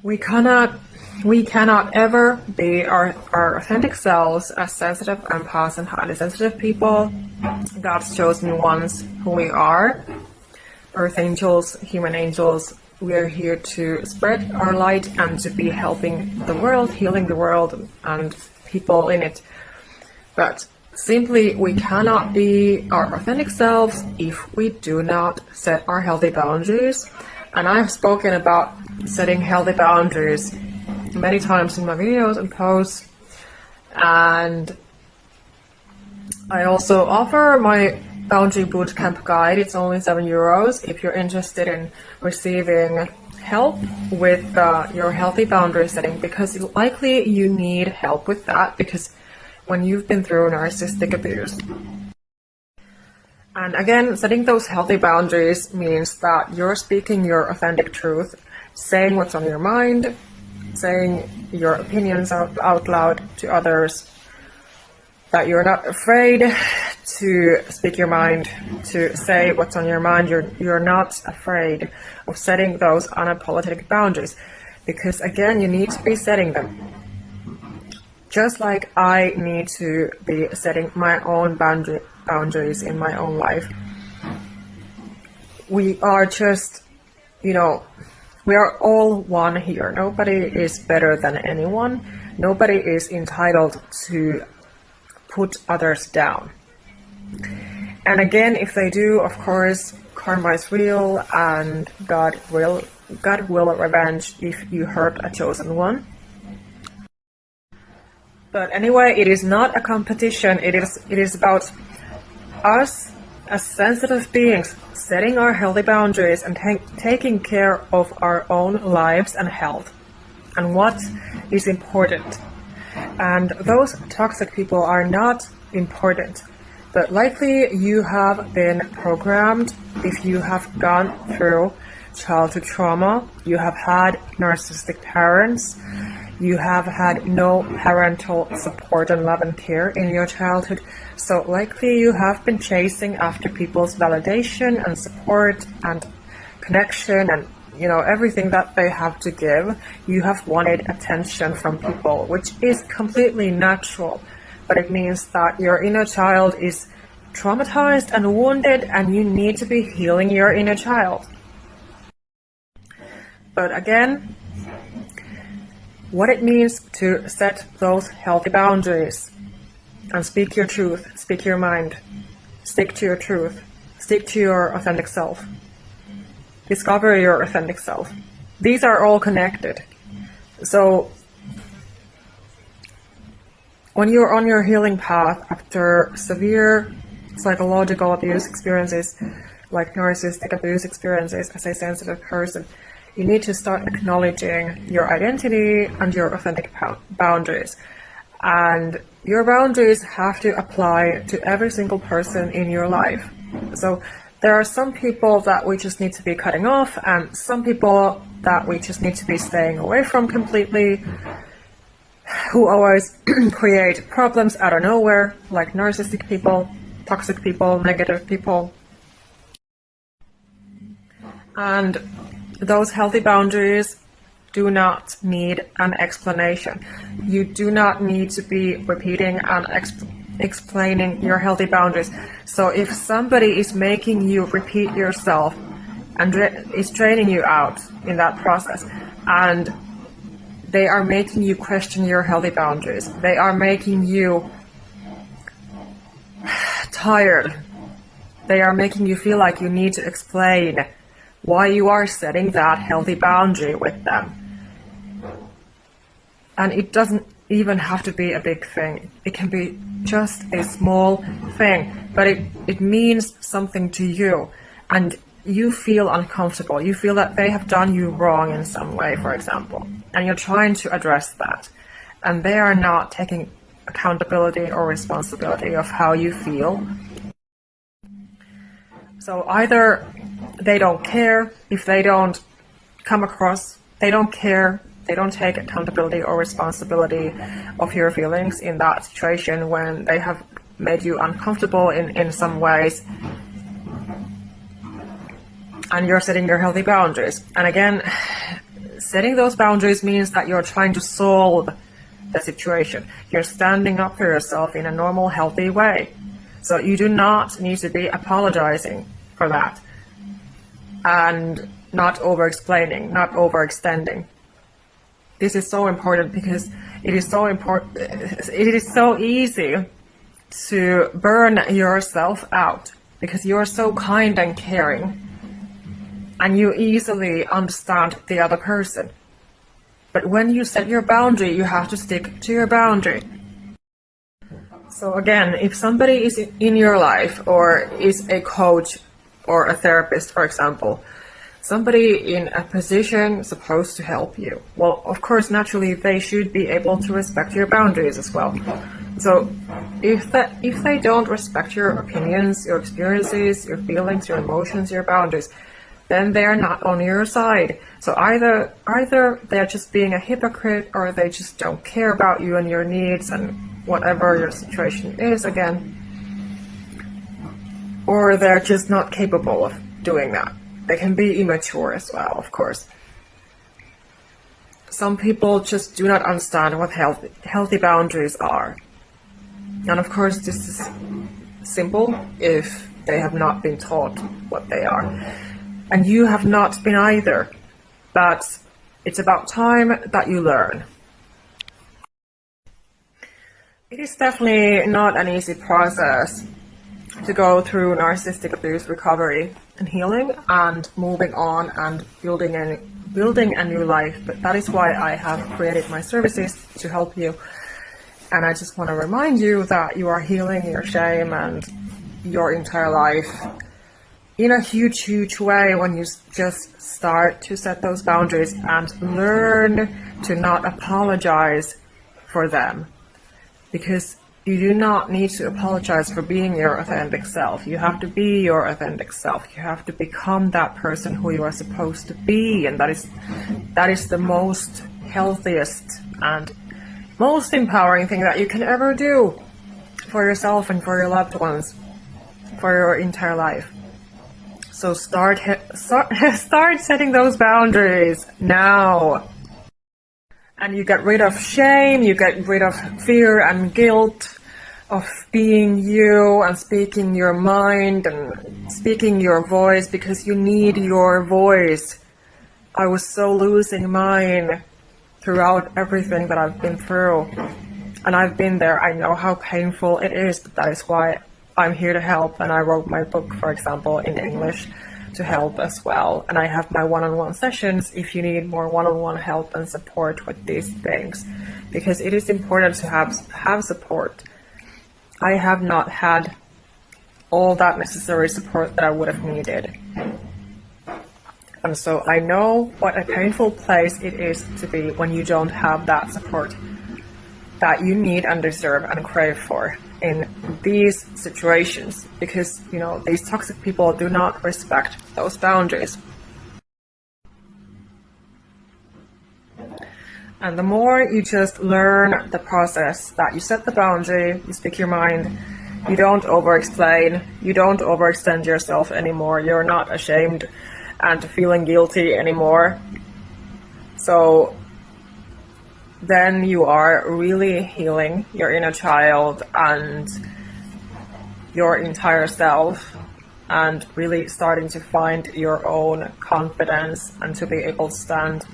We cannot ever be our authentic selves as sensitive empaths and highly sensitive people, God's chosen ones who we are, earth angels, human angels. We are here to spread our light and to be helping the world, healing the world and people in it. But simply, we cannot be our authentic selves if we do not set our healthy boundaries. And I've spoken about setting healthy boundaries many times in my videos and posts. And I also offer my Boundary Bootcamp guide. It's only €7 if you're interested in receiving help with your healthy boundary setting, because likely you need help with that, because when you've been through narcissistic abuse. And again, setting those healthy boundaries means that you're speaking your authentic truth, saying what's on your mind, saying your opinions out loud to others, that you're not afraid to speak your mind, to say what's on your mind. You're not afraid of setting those unapologetic boundaries, because again, you need to be setting them. Just like I need to be setting my own boundaries in my own life. We are just, we are all one here. Nobody is better than anyone. Nobody is entitled to put others down. And again, if they do, of course, karma is real, and God will revenge if you hurt a chosen one. But anyway, it is not a competition. It is about us as sensitive beings setting our healthy boundaries and taking care of our own lives and health and what is important. And those toxic people are not important. But likely you have been programmed if you have gone through childhood trauma, you have had narcissistic parents, you have had no parental support and love and care in your childhood. So likely you have been chasing after people's validation and support and connection and everything that they have to give. You have wanted attention from people, which is completely natural. But it means that your inner child is traumatized and wounded, and you need to be healing your inner child. But again, what it means to set those healthy boundaries and speak your truth, speak your mind, stick to your truth, stick to your authentic self, discover your authentic self. These are all connected. So when you're on your healing path after severe psychological abuse experiences, like narcissistic abuse experiences as a sensitive person, you need to start acknowledging your identity and your authentic boundaries. And your boundaries have to apply to every single person in your life. So there are some people that we just need to be cutting off, and some people that we just need to be staying away from completely, who always create problems out of nowhere, like narcissistic people, toxic people, negative people. And those healthy boundaries do not need an explanation. You do not need to be repeating and explaining your healthy boundaries. So if somebody is making you repeat yourself and is draining you out in that process, and they are making you question your healthy boundaries, they are making you tired, they are making you feel like you need to explain why you are setting that healthy boundary with them. And it doesn't even have to be a big thing. It can be just a small thing, but it means something to you, and you feel uncomfortable. You feel that they have done you wrong in some way, for example, and you're trying to address that, and they are not taking accountability or responsibility of how you feel. So either they don't care, if they don't come across, they don't care, they don't take accountability or responsibility of your feelings in that situation when they have made you uncomfortable in some ways, and you're setting your healthy boundaries. And again, setting those boundaries means that you're trying to solve the situation. You're standing up for yourself in a normal, healthy way. So you do not need to be apologizing for that, and not over-explaining, not overextending. This is so important because it is so easy to burn yourself out because you are so kind and caring and you easily understand the other person. But when you set your boundary, you have to stick to your boundary. So again, if somebody is in your life or is a coach or a therapist, for example, somebody in a position supposed to help you, well, of course, naturally, they should be able to respect your boundaries as well. So if they don't respect your opinions, your experiences, your feelings, your emotions, your boundaries, then they are not on your side. So either they're just being a hypocrite, or they just don't care about you and your needs and whatever your situation is again, or they're just not capable of doing that. They can be immature as well, of course. Some people just do not understand what healthy boundaries are. And of course, this is simple if they have not been taught what they are. And you have not been either. But it's about time that you learn. It is definitely not an easy process to go through narcissistic abuse recovery and healing and moving on and building a new life. But that is why I have created my services to help you. And I just want to remind you that you are healing your shame and your entire life in a huge, huge way when you just start to set those boundaries and learn to not apologize for them. Because you do not need to apologize for being your authentic self. You have to be your authentic self. You have to become that person who you are supposed to be. And that is the most healthiest and most empowering thing that you can ever do for yourself and for your loved ones, for your entire life. So start setting those boundaries now. And you get rid of shame, you get rid of fear and guilt of being you and speaking your mind and speaking your voice, because you need your voice. I was so losing mine throughout everything that I've been through. And I've been there. I know how painful it is, but that is why I'm here to help. And I wrote my book, for example, in English to help as well. And I have my one-on-one sessions if you need more one-on-one help and support with these things, because it is important to have support. I have not had all that necessary support that I would have needed. And so I know what a painful place it is to be when you don't have that support that you need and deserve and crave for in these situations, because these toxic people do not respect those boundaries. And the more you just learn the process, that you set the boundary, you speak your mind, you don't over-explain, you don't overextend yourself anymore, you're not ashamed and feeling guilty anymore. So then you are really healing your inner child and your entire self, and really starting to find your own confidence and to be able to stand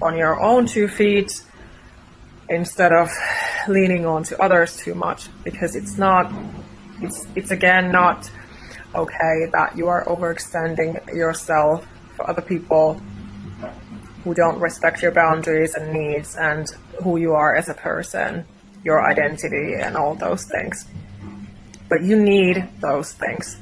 on your own 2 feet instead of leaning on to others too much, because it's again not okay that you are overextending yourself for other people who don't respect your boundaries and needs and who you are as a person, your identity and all those things. But you need those things.